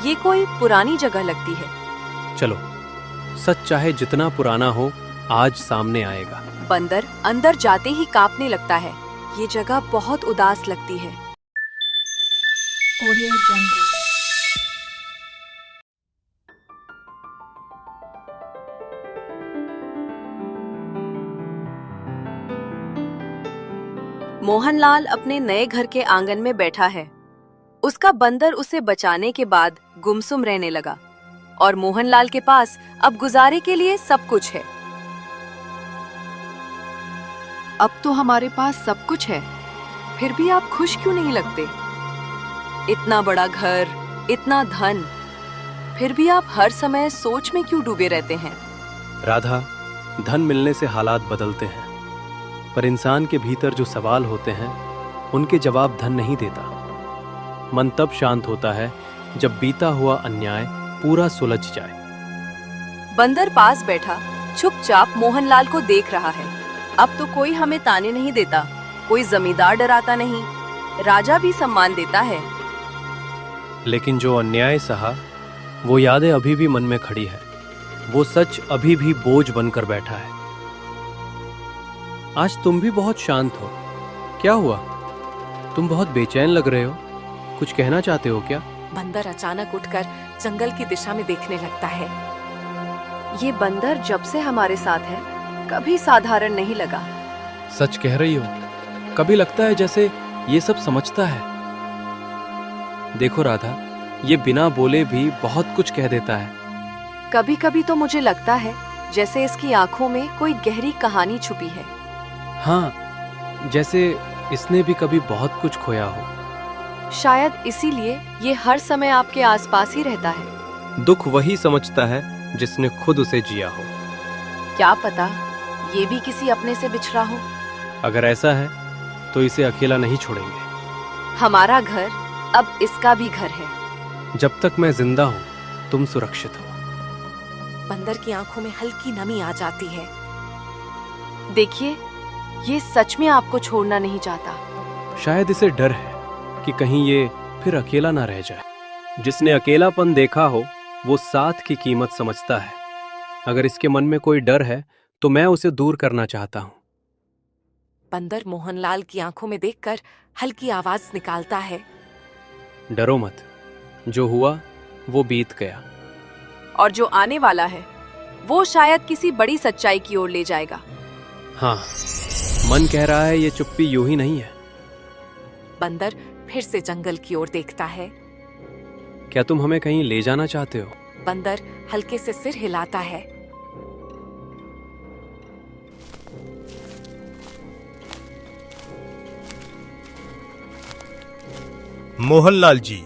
ये कोई पुरानी जगह लगती है। चलो, सच चाहे जितना पुराना हो, आज सामने आएगा। बंदर अंदर जाते ही कांपने लगता है। ये जगह बहुत उदास लगती है। Audio Jungle। मोहनलाल अपने नए घर के आंगन में बैठा है। उसका बंदर उसे बचाने के बाद गुमसुम रहने लगा और मोहनलाल के पास अब गुजारे के लिए सब कुछ है। अब तो हमारे पास सब कुछ है, फिर भी आप खुश क्यों नहीं लगते? इतना बड़ा घर, इतना धन, फिर भी आप हर समय सोच में क्यों डूबे रहते हैं? राधा, धन मिलने से हालात बदलते हैं, पर इंसान के भीतर जो सवाल होते हैं उनके जवाब धन नहीं देता। मन तब शांत होता है जब बीता हुआ अन्याय पूरा सुलझ जाए। बंदर पास बैठा चुपचाप मोहनलाल को देख रहा है। अब तो कोई हमें ताने नहीं देता, कोई जमींदार डराता नहीं, राजा भी सम्मान देता है। लेकिन जो अन्याय सहा, वो यादें अभी भी मन में खड़ी है। वो सच अभी भी बोझ बनकर बैठा है। आज तुम भी बहुत शांत हो। क्या हुआ? तुम बहुत बेचैन लग रहे हो। कुछ कहना चाहते हो क्या? बंदर अचानक उठकर जंगल की दिशा में देखने लगता है। ये बंदर जब से हमारे साथ है, कभी साधारण नहीं लगा। सच कह रही हो। कभी लगता है जैसे ये सब समझता है। देखो राधा, ये बिना बोले भी बहुत कुछ कह देता है। कभी कभी तो मुझे लगता है जैसे इसकी आंखों में कोई गहरी कहानी छुपी है। हाँ, जैसे इसने भी कभी बहुत कुछ खोया हो। शायद इसीलिए ये हर समय आपके आसपास ही रहता है। दुख वही समझता है जिसने खुद उसे जिया हो। क्या पता ये भी किसी अपने से बिछड़ा हो। अगर ऐसा है तो इसे अकेला नहीं छोड़ेंगे। हमारा घर अब इसका भी घर है। जब तक मैं जिंदा हूँ, तुम सुरक्षित हो। बंदर की आंखों में हल्की नमी आ जाती है। देखिए, ये सच में आपको छोड़ना नहीं चाहता। शायद इसे डर है कि कहीं ये फिर अकेला ना रह जाए। जिसने अकेलापन देखा हो, वो साथ की कीमत समझता है। अगर इसके मन में कोई डर है तो मैं उसे दूर करना चाहता हूँ। बंदर मोहनलाल की आंखों में देखकर हल्की आवाज निकालता है। डरो मत, जो हुआ वो बीत गया। और जो आने वाला है वो शायद किसी बड़ी सच्चाई की ओर ले जाएगा। हाँ, मन कह रहा है ये चुप्पी यूं ही नहीं है। बंदर फिर से जंगल की ओर देखता है। क्या तुम हमें कहीं ले जाना चाहते हो? बंदर हल्के से सिर हिलाता है। मोहनलाल जी,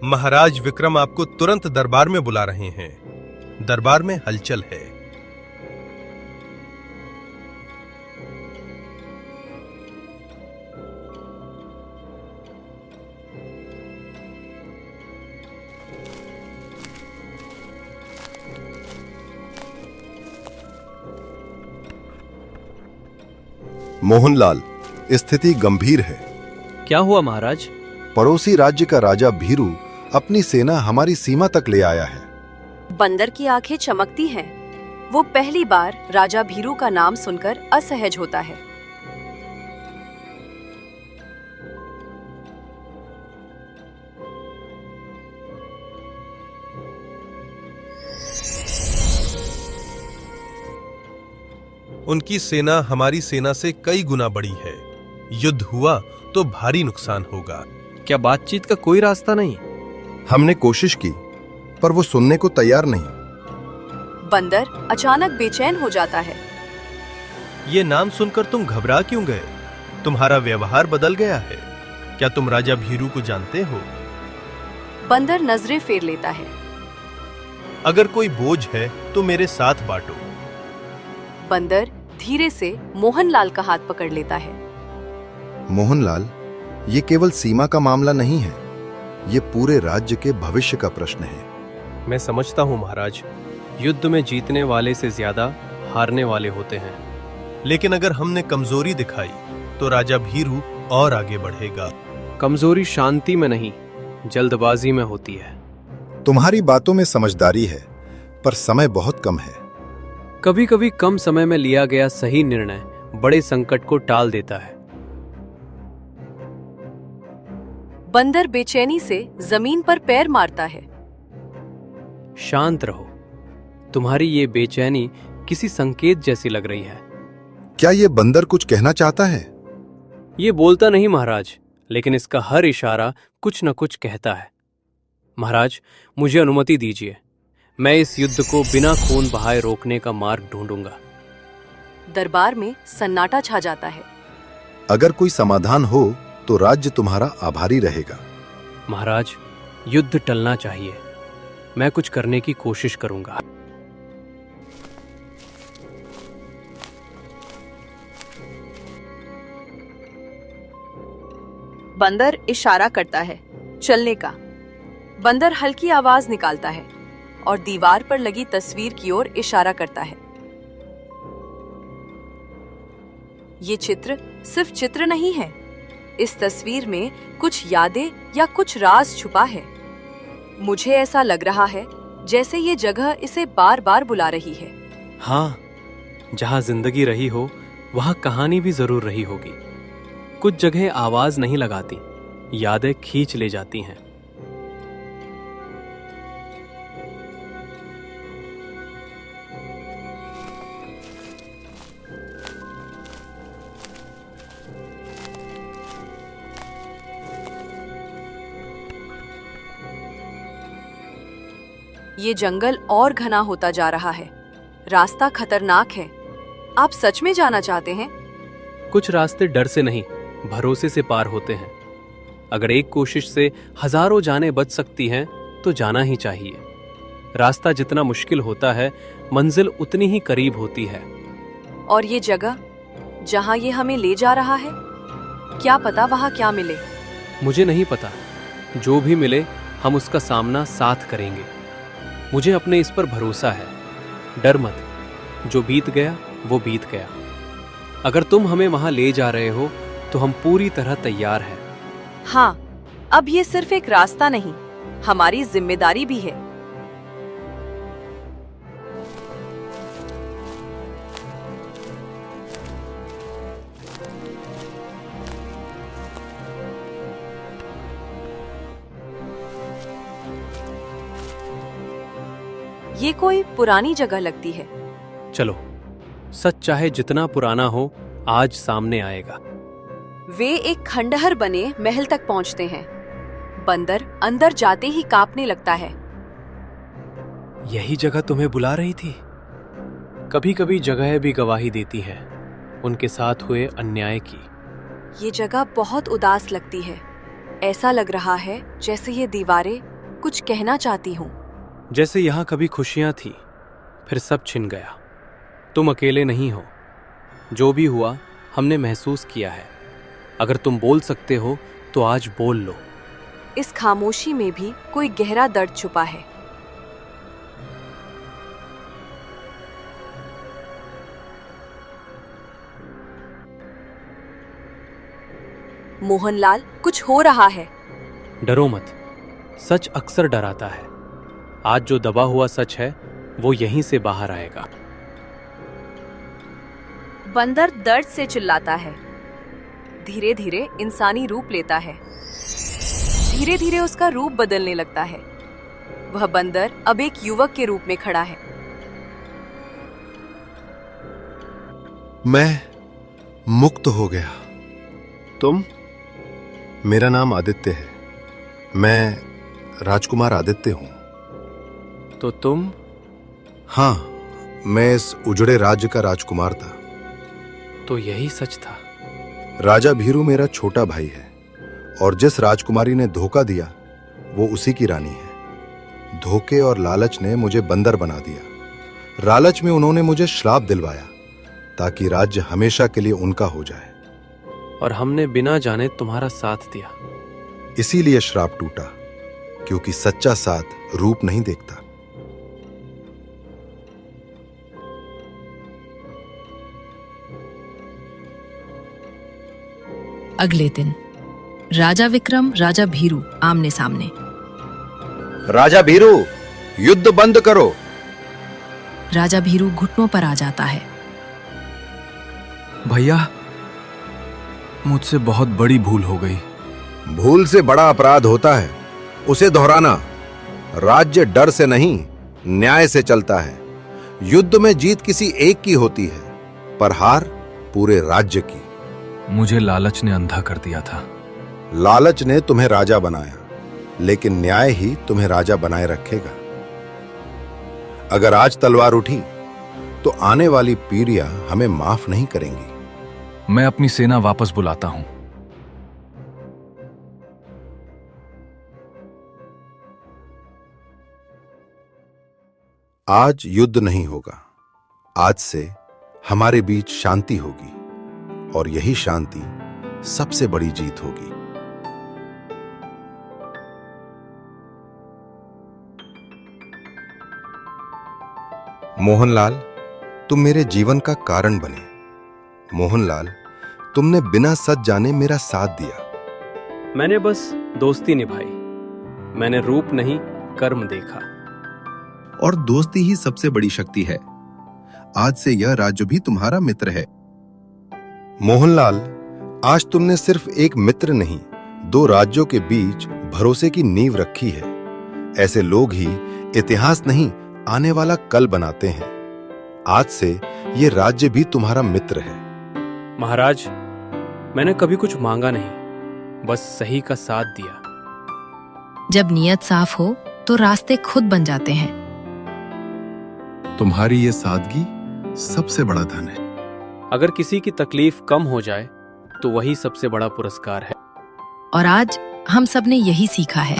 महाराज विक्रम आपको तुरंत दरबार में बुला रहे हैं। दरबार में हलचल है। मोहनलाल, स्थिति गंभीर है। क्या हुआ महाराज? पड़ोसी राज्य का राजा भीरू अपनी सेना हमारी सीमा तक ले आया है। बंदर की आंखें चमकती हैं। वो पहली बार राजा भीरू का नाम सुनकर असहज होता है। उनकी सेना हमारी सेना से कई गुना बड़ी है। युद्ध हुआ तो भारी नुकसान होगा। क्या बातचीत का कोई रास्ता नहीं? हमने कोशिश की, पर वो सुनने को तैयार नहीं। बंदर अचानक बेचैन हो जाता है। ये नाम सुनकर तुम घबरा क्यों गए? तुम्हारा व्यवहार बदल गया है। क्या तुम राजा भीरू को जानते हो? बंदर नजरें फेर लेता है। अगर कोई बोझ है तो मेरे साथ बांटो। बंदर धीरे से मोहनलाल का हाथ पकड़ लेता है। मोहनलाल, ये केवल सीमा का मामला नहीं है, ये पूरे राज्य के भविष्य का प्रश्न है। मैं समझता हूँ महाराज, युद्ध में जीतने वाले से ज्यादा हारने वाले होते हैं। लेकिन अगर हमने कमजोरी दिखाई तो राजा भीरू और आगे बढ़ेगा। कमजोरी शांति में नहीं, जल्दबाजी में होती है। तुम्हारी बातों में समझदारी है, पर समय बहुत कम है। कभी कभी कम समय में लिया गया सही निर्णय बड़े संकट को टाल देता है। बंदर बेचैनी से जमीन पर पैर मारता है। शांत रहो, तुम्हारी ये बेचैनी किसी संकेत जैसी लग रही है। क्या ये बंदर कुछ कहना चाहता है? ये बोलता नहीं महाराज, लेकिन इसका हर इशारा कुछ न कुछ कहता है। महाराज, मुझे अनुमति दीजिए, मैं इस युद्ध को बिना खून बहाए रोकने का मार्ग ढूंढूंगा। दरबार में सन्नाटा छा जाता है। अगर कोई समाधान हो तो राज्य तुम्हारा आभारी रहेगा। महाराज, युद्ध टलना चाहिए, मैं कुछ करने की कोशिश करूंगा। बंदर इशारा करता है चलने का। बंदर हल्की आवाज निकालता है और दीवार पर लगी तस्वीर की ओर इशारा करता है। ये चित्र सिर्फ चित्र नहीं है, इस तस्वीर में कुछ यादें या कुछ राज छुपा है। मुझे ऐसा लग रहा है जैसे ये जगह इसे बार बार बुला रही है। हाँ, जहां जिंदगी रही हो वहां कहानी भी जरूर रही होगी। कुछ जगह आवाज नहीं लगाती, यादें खींच ले जाती हैं। ये जंगल और घना होता जा रहा है। रास्ता खतरनाक है। आप सच में जाना चाहते हैं? कुछ रास्ते डर से नहीं, भरोसे से पार होते हैं। अगर एक कोशिश से हजारों जानें बच सकती हैं तो जाना ही चाहिए। रास्ता जितना मुश्किल होता है, मंजिल उतनी ही करीब होती है। और ये जगह जहां ये हमें ले जा रहा है, क्या पता वहां क्या मिले। मुझे नहीं पता, जो भी मिले हम उसका सामना साथ करेंगे। मुझे अपने इस पर भरोसा है। डर मत, जो बीत गया वो बीत गया। अगर तुम हमें वहां ले जा रहे हो तो हम पूरी तरह तैयार हैं। हाँ, अब ये सिर्फ एक रास्ता नहीं, हमारी जिम्मेदारी भी है। ये कोई पुरानी जगह लगती है। चलो, सच चाहे जितना पुराना हो, आज सामने आएगा। वे एक खंडहर बने महल तक पहुंचते हैं। बंदर अंदर जाते ही कांपने लगता है। यही जगह तुम्हें बुला रही थी। कभी कभी जगह भी गवाही देती है उनके साथ हुए अन्याय की। ये जगह बहुत उदास लगती है। ऐसा लग रहा है जैसे ये दीवारें कुछ कहना चाहती हूँ। जैसे यहाँ कभी खुशियाँ थी, फिर सब छिन गया। तुम अकेले नहीं हो, जो भी हुआ हमने महसूस किया है। अगर तुम बोल सकते हो तो आज बोल लो। इस खामोशी में भी कोई गहरा दर्द छुपा है। मोहनलाल, कुछ हो रहा है। डरो मत, सच अक्सर डराता है। आज जो दबा हुआ सच है वो यहीं से बाहर आएगा। बंदर दर्द से चिल्लाता है। धीरे धीरे इंसानी रूप लेता है। धीरे धीरे उसका रूप बदलने लगता है। वह बंदर अब एक युवक के रूप में खड़ा है। मैं मुक्त हो गया। तुम? मेरा नाम आदित्य है। मैं राजकुमार आदित्य हूं। तो तुम? हाँ, मैं इस उजड़े राज्य का राजकुमार था। तो यही सच था। राजा भीरू मेरा छोटा भाई है, और जिस राजकुमारी ने धोखा दिया वो उसी की रानी है। धोखे और लालच ने मुझे बंदर बना दिया। लालच में उन्होंने मुझे श्राप दिलवाया ताकि राज्य हमेशा के लिए उनका हो जाए। और हमने बिना जाने तुम्हारा साथ दिया। इसीलिए श्राप टूटा, क्योंकि सच्चा साथ रूप नहीं देखता। अगले दिन राजा विक्रम, राजा भीरू आमने सामने। राजा भीरू, युद्ध बंद करो। राजा भीरू घुटनों पर आ जाता है। भैया, मुझसे बहुत बड़ी भूल हो गई। भूल से बड़ा अपराध होता है उसे दोहराना। राज्य डर से नहीं, न्याय से चलता है। युद्ध में जीत किसी एक की होती है, पर हार पूरे राज्य की। मुझे लालच ने अंधा कर दिया था। लालच ने तुम्हें राजा बनाया, लेकिन न्याय ही तुम्हें राजा बनाए रखेगा। अगर आज तलवार उठी तो आने वाली पीढ़ियां हमें माफ नहीं करेंगी। मैं अपनी सेना वापस बुलाता हूं। आज युद्ध नहीं होगा। आज से हमारे बीच शांति होगी, और यही शांति सबसे बड़ी जीत होगी। मोहनलाल, तुम मेरे जीवन का कारण बने। मोहनलाल, तुमने बिना सच जाने मेरा साथ दिया। मैंने बस दोस्ती निभाई। मैंने रूप नहीं, कर्म देखा। और दोस्ती ही सबसे बड़ी शक्ति है। आज से यह राज्य भी तुम्हारा मित्र है। मोहनलाल, आज तुमने सिर्फ एक मित्र नहीं, 2 राज्यों के बीच भरोसे की नींव रखी है। ऐसे लोग ही इतिहास नहीं, आने वाला कल बनाते हैं। आज से यह राज्य भी तुम्हारा मित्र है। महाराज, मैंने कभी कुछ मांगा नहीं, बस सही का साथ दिया। जब नीयत साफ हो तो रास्ते खुद बन जाते हैं। तुम्हारी ये सादगी सबसे बड़ा धन है। अगर किसी की तकलीफ कम हो जाए तो वही सबसे बड़ा पुरस्कार है। और आज हम सब ने यही सीखा है।